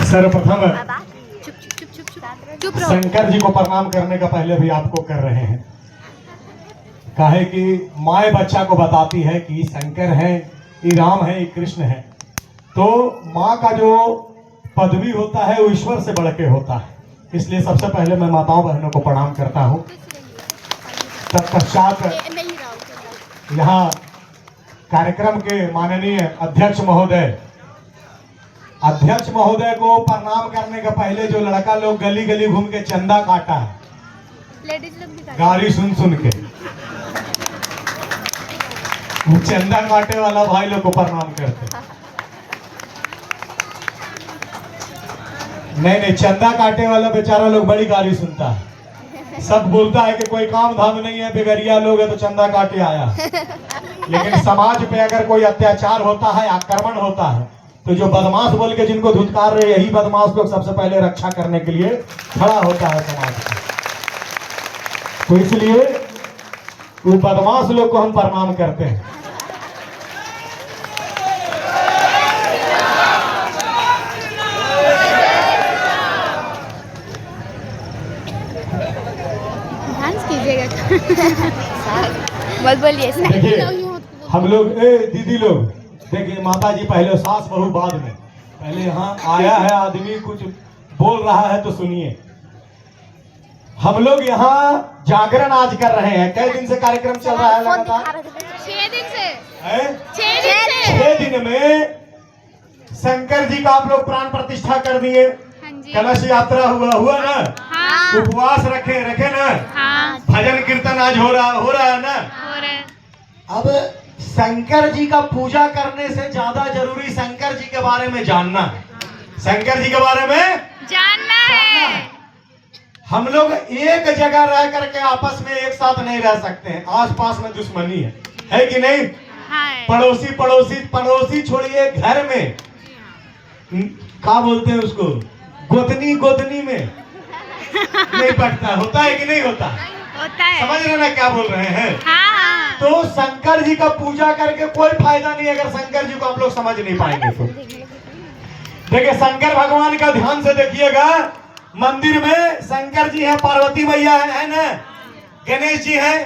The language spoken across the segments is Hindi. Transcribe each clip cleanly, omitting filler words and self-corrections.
सर्वप्रथम शंकर जी को प्रणाम करने का पहले भी आपको कर रहे हैं। काहे कि माए बच्चा को बताती है कि शंकर है, ये राम है, ये कृष्ण है। तो माँ का जो पदवी होता है वो ईश्वर से बढ़ के होता है। इसलिए सबसे पहले मैं माताओं बहनों को प्रणाम करता हूँ। तत्पश्चात यहाँ कार्यक्रम के माननीय अध्यक्ष महोदय को प्रणाम करने के पहले जो लड़का लोग गली गली घूम के चंदा काटा है, लेडीज लोग भी गाली सुन के, वो चंदा काटे वाला भाई लोग को प्रणाम करते। नहीं, चंदा काटे वाला बेचारा लोग बड़ी गाली सुनता है। सब बोलता है कि कोई काम धाम नहीं है, बेगरिया लोग है तो चंदा काटे आया। लेकिन समाज पे अगर कोई अत्याचार होता है, आक्रमण होता है, तो जो बदमाश बोल के जिनको धुतकार रहे, यही बदमाश लोग सबसे पहले रक्षा करने के लिए खड़ा होता है समाज का। तो इसलिए वो बदमाश लोग को हम प्रणाम करते हैं। डांस कीजिएगा। बोलिए। देखिए हम लोग, दीदी लोग, देखिए माता जी पहले, सास बहू बाद में। पहले यहाँ आया है आदमी, कुछ बोल रहा है तो सुनिए। हम लोग यहाँ जागरण आज कर रहे हैं। कई दिन से कार्यक्रम चल रहा है लगातार? 6 दिन से। 6 दिन में शंकर जी का आप लोग प्राण प्रतिष्ठा कर दिए। कलश यात्रा हुआ ना? हाँ। उपवास रखे ना? हाँ। भजन कीर्तन आज हो रहा है ना? हो रहा है। अब शंकर जी का पूजा करने से ज्यादा जरूरी शंकर जी के बारे में जानना है। शंकर जी के बारे में जानना है। हम लोग एक जगह रह करके आपस में एक साथ नहीं रह सकते हैं। आसपास में दुश्मनी है कि नहीं? हाँ। पड़ोसी छोड़िए, घर में क्या बोलते हैं उसको, गोतनी में नहीं पटता, होता है कि नहीं होता? होता है। समझ रहे ना क्या बोल रहे हैं? हाँ। तो शंकर जी का पूजा करके कोई फायदा नहीं अगर शंकर जी को आप लोग समझ नहीं पाएंगे तो। देखिए शंकर भगवान का ध्यान से देखिएगा। मंदिर में शंकर जी हैं, पार्वती मैया है ना, गणेश जी हैं,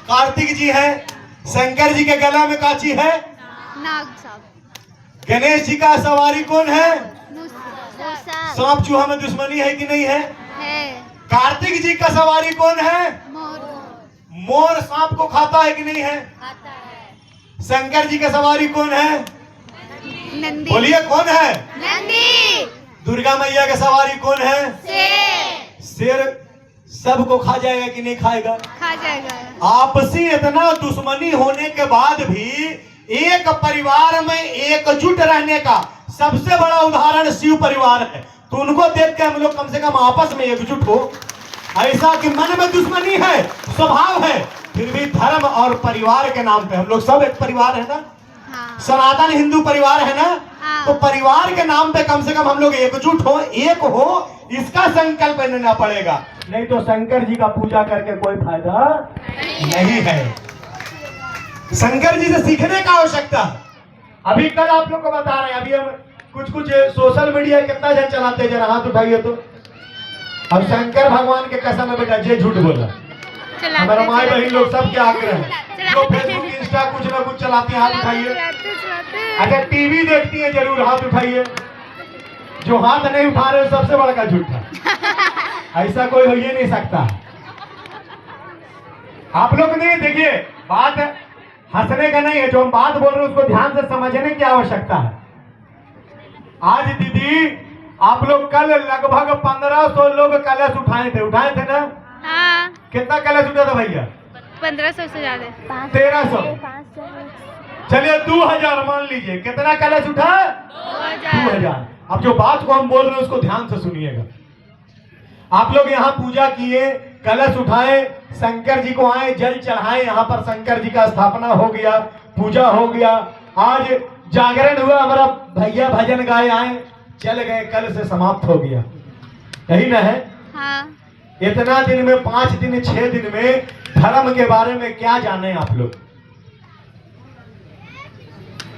कार्तिक जी हैं। शंकर जी के गला में काची है? नाग साहब। गणेश जी का सवारी कौन है? मूसा। सांप चूहा में दुश्मनी है कि नहीं है? है। कार्तिक जी का सवारी कौन है? मोर सांप को खाता है कि नहीं है? खाता है। शंकर जी का सवारी कौन है? नंदी। बोलिए कौन है? नंदी। दुर्गा मैया का सवारी कौन है? शेर। शेर सबको खा जाएगा कि नहीं खाएगा? खा जाएगा। आपसी इतना दुश्मनी होने के बाद भी एक परिवार में एकजुट रहने का सबसे बड़ा उदाहरण शिव परिवार है। तो उनको देख के हम लोग कम से कम आपस में एकजुट हो। ऐसा कि मन में दुश्मनी है, स्वभाव है, फिर भी धर्म और परिवार के नाम पे हम लोग सब एक परिवार है ना? हाँ। सनातन हिंदू परिवार है ना? हाँ। तो परिवार के नाम पे कम से कम हम लोग एकजुट हो, एक हो, इसका संकल्प लेना पड़ेगा। नहीं तो शंकर जी का पूजा करके कोई फायदा नहीं है। शंकर जी से सीखने का आवश्यकता है। अभी कल आप लोग को बता रहे हैं, अभी हम कुछ सोशल मीडिया कितना जन चलाते हैं, जरा हाथ उठाइए तो। अब शंकर भगवान के कसम है बेटा, जे झूठ बोला। हमारा माए बहन लोग सब क्या आग्रह है, जो फेसबुक इंस्टा कुछ ना कुछ चलाते हैं, हाथ उठाइए। अगर टीवी देखती है जरूर हाथ उठाइए। जो हाथ नहीं उठा रहे सबसे बड़ा का झूठा। ऐसा कोई हो ही नहीं सकता। आप लोग नहीं, देखिए बात हंसने का नहीं है, जो हम बात बोल रहे हैं उसको ध्यान से समझने की आवश्यकता है। आज दीदी आप लोग कल लगभग 1500 लोग कलश उठाए थे ना? हाँ। कितना कलश उठा था भैया? 1500 से ज्यादा। 1300। चलिए 2000 मान लीजिए। कितना कलश उठा? 2000। अब जो बात को हम बोल रहे हैं उसको ध्यान से सुनिएगा। आप लोग यहाँ पूजा किए, कलश उठाए, शंकर जी को आए, जल चढ़ाए, यहाँ पर शंकर जी का स्थापना हो गया, पूजा हो गया। आज जागरण हुआ, हमारा भैया भजन गाए आए, चल गए, कल से समाप्त हो गया। यही ना है? हाँ। इतना दिन में, 5 दिन 6 दिन में धर्म के बारे में क्या जाने आप लोग?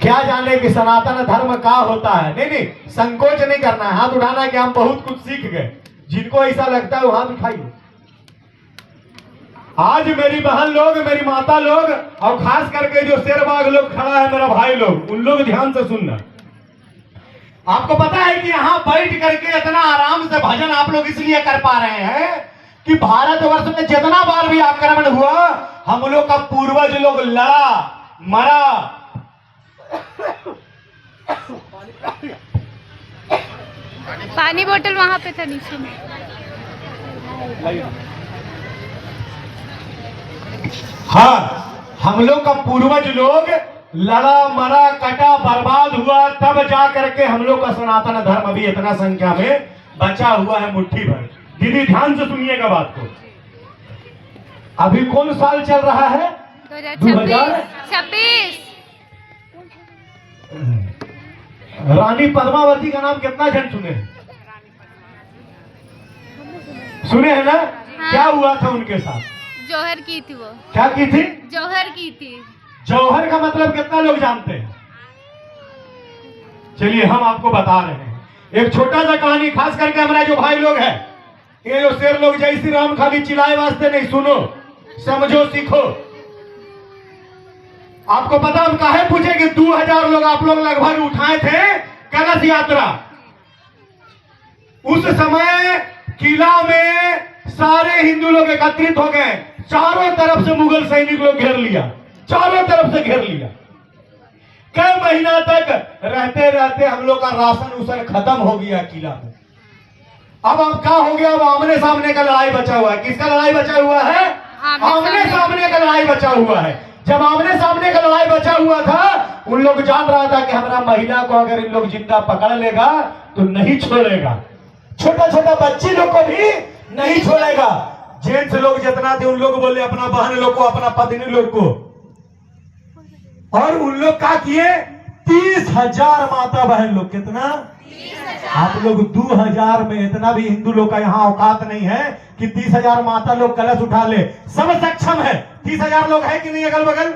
क्या जाने कि सनातन धर्म का होता है। नहीं नहीं, संकोच नहीं करना है, हाथ उठाना है कि हम बहुत कुछ सीख गए। जिनको ऐसा लगता है वो हाथ उठाइए। आज मेरी बहन लोग, मेरी माता लोग, और खास करके जो शेरबाग लोग खड़ा है, मेरा भाई लोग, उन लोग ध्यान से सुनना। आपको पता है कि यहाँ बैठ करके इतना आराम से भजन आप लोग इसलिए कर पा रहे हैं कि भारतवर्ष में जितना बार भी आक्रमण हुआ, हम लोग का पूर्वज लोग लड़ा, मरा। पानी बोतल वहां पे था नीचे में। हाँ, हम लोग का पूर्वज लोग लड़ा, मरा, कटा, बर्बाद हुआ, तब जा करके हम लोग का सनातन धर्म अभी इतना संख्या में बचा हुआ है, मुट्ठी भर। दीदी ध्यान से सुनिएगा बात को। अभी कौन साल चल रहा है? 2026। रानी पद्मावती का नाम कितना जन सुने हैं? सुने हैं ना? हाँ। क्या हुआ था उनके साथ? जौहर की थी वो। क्या की थी? जौहर की थी। जौहर का मतलब कितना लोग जानते हैं? चलिए हम आपको बता रहे हैं एक छोटा सा कहानी। खास करके हमारा जो भाई लोग हैं, ये जो शेर लोग, जय श्री राम खाली चिल्लाए वास्ते नहीं, सुनो, समझो, सीखो। आपको पता हम काहे पूछे कि 2000 लोग आप लोग लगभग उठाए थे कलश यात्रा। उस समय किला में सारे हिंदू लोग एकत्रित हो गए, चारों तरफ से मुगल सैनिक लोग घेर लिया, चारों तरफ से घेर लिया। कई महीना तक रहते रहते हम लोग का राशन उसन खत्म हो गया किला में। अब क्या हो गया? अब आमने सामने का लड़ाई बचा हुआ है। किसका लड़ाई बचा हुआ है? आमने सामने का लड़ाई बचा हुआ है। जब आमने सामने का लड़ाई बचा हुआ था, उन लोग जान रहा था कि हमारा महिला को अगर इन लोग जिंदा पकड़ लेगा तो नहीं छोड़ेगा, छोटा छोटा बच्ची लोग को भी नहीं छोड़ेगा। जेंट्स लोग जितना थे उन लोग बोले अपना बहन लोग को, अपना पत्नी लोग को, और उन लोग क्या किए? 30,000 माता बहन लोग। कितना? 30,000। आप लोग 2000 में, इतना भी हिंदू लोग का यहाँ औकात नहीं है कि 30,000 माता लोग कलश उठा ले। सब सक्षम है। 30,000 लोग है कि नहीं? अगल बगल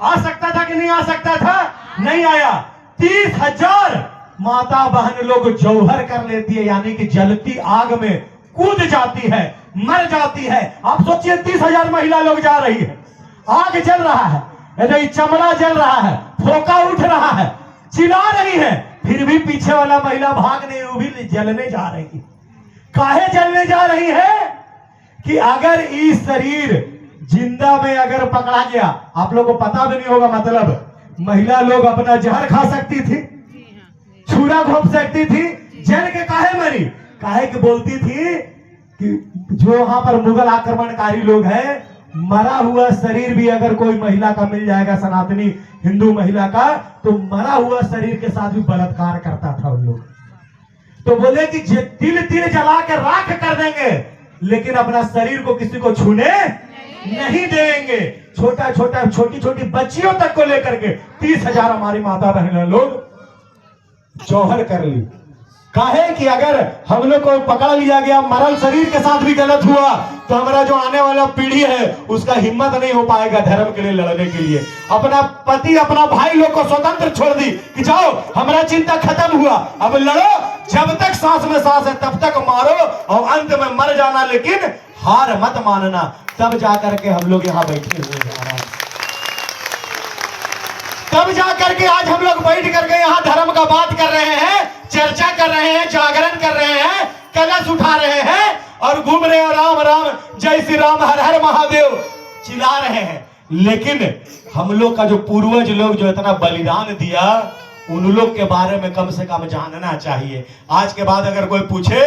आ सकता था कि नहीं आ सकता था? नहीं आया। 30,000 माता बहन लोग जौहर कर लेती है, यानी कि जलती आग में कूद जाती है, मर जाती है। आप सोचिए 30,000 महिला लोग जा रही है, आग जल रहा है, चमड़ा जल रहा है, फोका उठ रहा है, चिल्ला रही है, फिर भी पीछे वाला महिला भाग नहीं, वो भी जलने जा रही है। काहे जलने जा रही है? कि अगर इस शरीर जिंदा में अगर पकड़ा गया, आप लोगों को पता भी नहीं होगा, मतलब महिला लोग अपना जहर खा सकती थी, छुरा घोंप सकती थी। जल के काहे मरी? काहे कि बोलती थी कि जो वहां पर मुगल आक्रमणकारी लोग हैं, मरा हुआ शरीर भी अगर कोई महिला का मिल जाएगा, सनातनी हिंदू महिला का, तो मरा हुआ शरीर के साथ भी बलात्कार करता था उन लोग। तो बोले कि तिल तिल जला के राख कर देंगे, लेकिन अपना शरीर को किसी को छूने नहीं देंगे। छोटा छोटा छोटी छोटी बच्चियों तक को लेकर के 30,000 हमारी माता बहन लोग जौहर कर ली। काहे कि अगर हम लोग को पकड़ लिया गया, मरल शरीर के साथ भी गलत हुआ, तो हमारा जो आने वाला पीढ़ी है उसका हिम्मत नहीं हो पाएगा धर्म के लिए लड़ने के लिए। अपना पति, अपना भाई लोग को स्वतंत्र छोड़ दी कि जाओ, हमारा चिंता खत्म हुआ, अब लड़ो, जब तक सांस में सांस है तब तक मारो और अंत में मर जाना, लेकिन हार मत मानना। तब जाकर के हम लोग यहाँ बैठे हुए हैं, तब जाकर के आज हम लोग बैठ करके यहाँ धर्म का बात कर रहे हैं, चर्चा कर रहे हैं, जागरण कर रहे हैं, कलश उठा रहे हैं और घूम रहे हैं, राम राम, जय श्री राम, हर हर महादेव चिल्ला रहे हैं। लेकिन हम लोग का जो पूर्वज लोग जो इतना बलिदान दिया, उन लोग के बारे में कम से कम जानना चाहिए। आज के बाद अगर कोई पूछे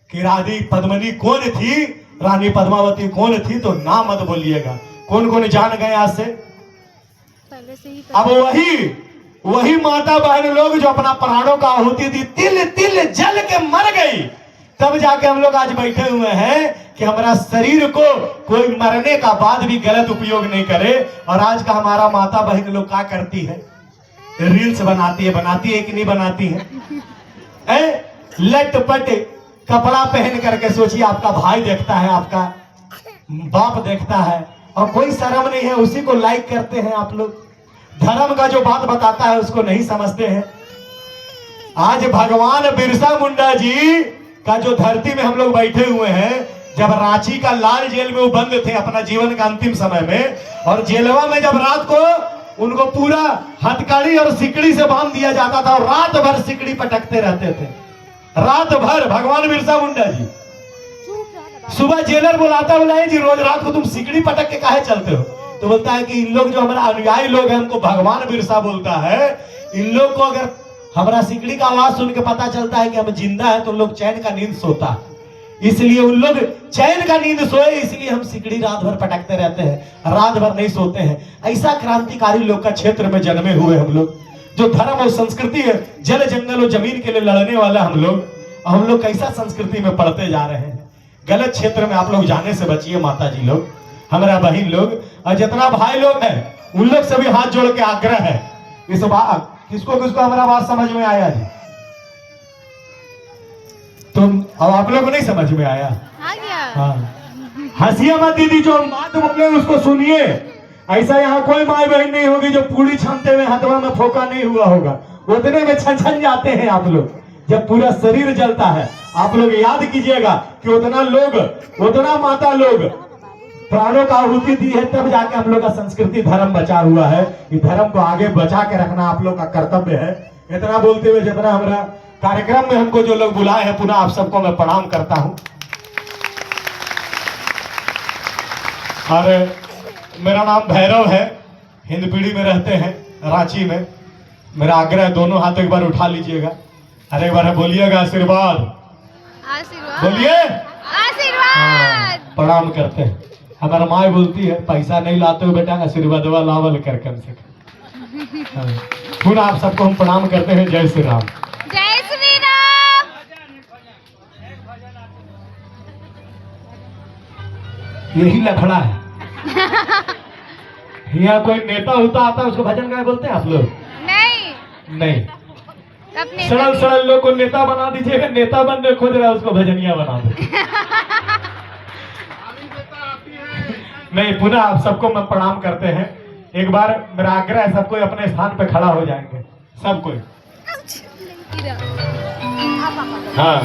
कि रानी पद्मिनी कौन थी, रानी पद्मावती कौन थी, तो ना मत बोलिएगा। कौन कौन जान गए आज से? अब वही माता बहन लोग जो अपना प्राणों का आहुति दी, तिल तिल जल के मर गई, तब जाके हम लोग आज बैठे हुए हैं कि हमारा शरीर को कोई मरने का बाद भी गलत उपयोग नहीं करे। और आज का हमारा माता बहन लोग क्या करती है? रील्स बनाती है कि नहीं बनाती है? लटपट कपड़ा पहन करके, सोचिए आपका भाई देखता है, आपका बाप देखता है, और कोई शर्म नहीं है, उसी को लाइक करते हैं आप लोग। धर्म का जो बात बताता है उसको नहीं समझते हैं। आज भगवान बिरसा मुंडा जी का जो धरती में हम लोग बैठे हुए हैं, जब रांची का लाल जेल में वो बंद थे अपना जीवन का अंतिम समय में, और जेलवा में जब रात को उनको पूरा हथकड़ी और सिकड़ी से बांध दिया जाता था और रात भर सिकड़ी पटकते रहते थे, रात भर। भगवान बिरसा मुंडा जी सुबह जेलर बुलाता, बोला जी रोज रात को तुम सिकड़ी पटक के काहे चलते हो? तो बोलता है कि इन लोग जो हमारा अनुयायी लोग हैं उनको भगवान बिरसा बोलता है, इन लोग को अगर हमारा सिकड़ी का आवाज सुन के पता चलता है कि हम जिंदा हैं तो लोग चैन का नींद सोता है, इसलिए उन लोग चैन का नींद सोए, इसलिए हम सिकड़ी रात भर पटकते रहते हैं, रात भर नहीं सोते हैं। ऐसा क्रांतिकारी लोग का क्षेत्र में जन्मे हुए हम लोग, जो धर्म और संस्कृति है, जल जंगल और जमीन के लिए लड़ने वाला हम लोग कैसा संस्कृति में पढ़ते जा रहे हैं। गलत क्षेत्र में आप लोग जाने से बचिए माता जी लोग, हमारा बहन लोग और जितना भाई लोग हैं उन लोग से भी हाथ जोड़ के आग्रह है। इस बात किसको किसको हमारा बात समझ में आया जी? तुम अब आप लोग को नहीं समझ में आया? हाँ, हंसिया मत दीदी, जो हम बात बोले उसको सुनिए। ऐसा यहाँ कोई माई बहन नहीं होगी जो पूरी छानते हुए हथवा में फोका नहीं हुआ होगा, उतने में छन जाते हैं आप लोग। जब पूरा शरीर जलता है आप लोग याद कीजिएगा कि उतना माता लोग प्राणों का आहुति दी है, तब जाके हम लोग का संस्कृति धर्म बचा हुआ है। इस धर्म को आगे बचा के रखना आप लोग का कर्तव्य है। इतना बोलते हुए जितना हमारा कार्यक्रम में हमको जो लोग बुलाए हैं, पुनः आप सबको मैं प्रणाम करता हूं। और मेरा नाम भैरव है, हिंदपीढ़ी में रहते हैं, रांची में। मेरा आग्रह है दोनों हाथ एक बार उठा लीजिएगा, अरे एक बार बोलिएगा आशीर्वाद, बोलिए आशीर्वाद। प्रणाम करते हैं। हमारा माँ बोलती है पैसा नहीं लाते हो बेटा, आशीर्वाद लावल कर कम से कम। पुनः आप सबको हम प्रणाम करते हैं। जय श्री राम। जय श्री राम। यही लफड़ा है। यहाँ कोई नेता होता आता उसको भजन गाय बोलते हैं आप लोग? नहीं, सरल लोग को नेता बना दीजिएगा, नेता बनने खोज रहा है उसको भजनिया बना दे। नहीं, पुनः आप सबको मैं प्रणाम करते हैं। एक बार मेरा आग्रह है, सब कोई अपने स्थान पे खड़ा हो जाएंगे, सब कोई। हाँ,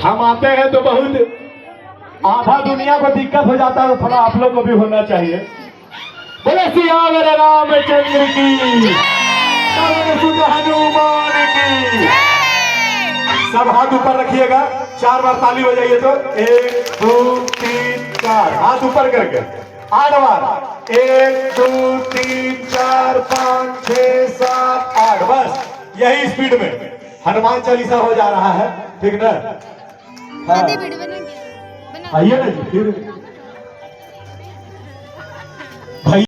हम आते हैं तो बहुत आधा दुनिया को दिक्कत हो जाता है, तो थोड़ा आप लोग को भी होना चाहिए। बोले सियावर रामचंद्र की, हनुमान की। सब हाथ ऊपर रखिएगा, 4 बार ताली बजाइए तो 1 2 3 4, हाथ ऊपर करके 8 बार, 1 2 3 4 5 6 7 8, बस यही स्पीड में हनुमान चालीसा हो जा रहा है, ठीक ना? आइए ना जी फिर।